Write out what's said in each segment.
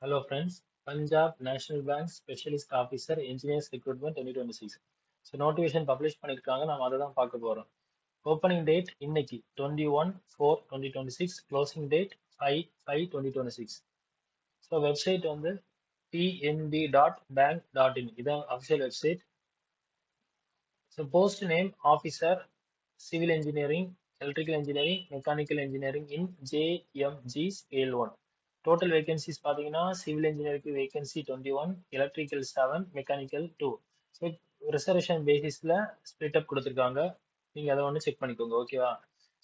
Hello friends, Punjab National Bank Specialist Officer Engineers Recruitment 2026. So notification publish பண்ணிருக்காங்க நாம அதை தான் பார்க்க போறோம். Opening date இன்னைக்கு 21/4/2026, closing date 5/5/2026. So website வந்து pnb.bank.in இதான் official website. So post name officer civil engineering, electrical engineering, mechanical engineering in JMG scale 1. Total vacancies பார்த்தீங்கன்னா civil engineering vacancy 21, electrical 7, mechanical 2. So reservation பேசிஸ்ல split up கொடுத்துருக்காங்க. நீங்க அதை ஒன்று check பண்ணிக்கோங்க, ஓகேவா?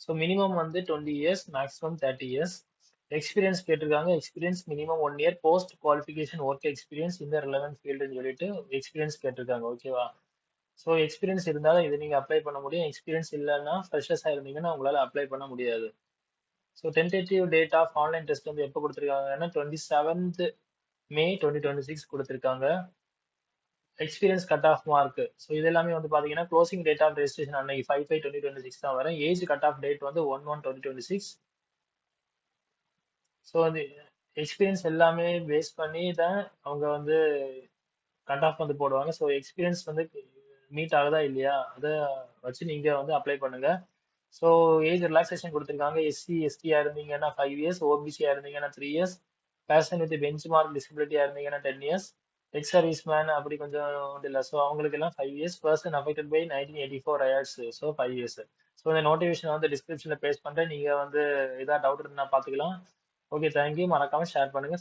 ஸோ மினிமம் வந்து 20 இயர்ஸ், மேக்ஸிமம் 30 இயர்ஸ். எக்ஸ்பீரியன்ஸ் கேட்டிருக்காங்க. Experience minimum 1 year post qualification work experience இந்த ரிலவென்ட் ஃபீல்டுன்னு சொல்லிட்டு எக்ஸ்பீரியன்ஸ் கேட்டிருக்காங்க, ஓகேவா? ஸோ எக்ஸ்பீரியன்ஸ் இருந்தாலும் இதை நீங்கள் அப்ளை பண்ண முடியும். எக்ஸ்பீரியன்ஸ் இல்லைன்னா ஃப்ரெஷர்ஸாக இருந்தீங்கன்னா உங்களால் அப்ளை பண்ண முடியாது. So tentative date of online test வந்து எப்போ கொடுத்துருக்காங்கன்னா 27th May 2026 கொடுத்துருக்காங்க. Experience cut off mark. So இது எல்லாமே வந்து பார்த்தீங்கன்னா க்ளோசிங் டேட் ஆஃப் ரெஜிஸ்ட்ரேஷன் அன்னைக்கு 5/5/2026 தான் வரும். ஏஜ் கட் ஆஃப் டேட் வந்து 1/1/2026. ஸோ அந்த எக்ஸ்பீரியன்ஸ் எல்லாமே பேஸ் பண்ணி தான் அவங்க வந்து கட் ஆஃப் வந்து போடுவாங்க. ஸோ எக்ஸ்பீரியன்ஸ் வந்து மீட் ஆகுதா இல்லையா அதை வச்சு நீங்க வந்து அப்ளை பண்ணுங்க. ஸோ ஏஜ் ரிலாக்ஸேஷன் கொடுத்துருக்காங்க. எஸ்சி எஸ்டியா இருந்தீங்கன்னா 5 இயர்ஸ், ஓபிசியா இருந்தீங்கன்னா 3 இயர்ஸ், பர்சன் வித் பெஞ்ச் மார்க் டிசபிலிட்டியா இருந்தீங்கன்னா 10 இயர்ஸ், எக்ஸ் சர்வீஸ் மேன் அப்படி கொஞ்சம் இல்லை, ஸோ அவங்களுக்கு எல்லாம் 5 years, person affected by 1984 riots, so 5 years. So இந்த நோட்டிஃபிகேஷன் வந்து டிஸ்கிரிப்ஷனில் பேஸ்ட் பண்ணுறேன். நீங்கள் வந்து ஏதாவது டவுட் இருந்தால் பார்த்துக்கலாம். Okay, thank you. மறக்காம ஷேர் பண்ணுங்க.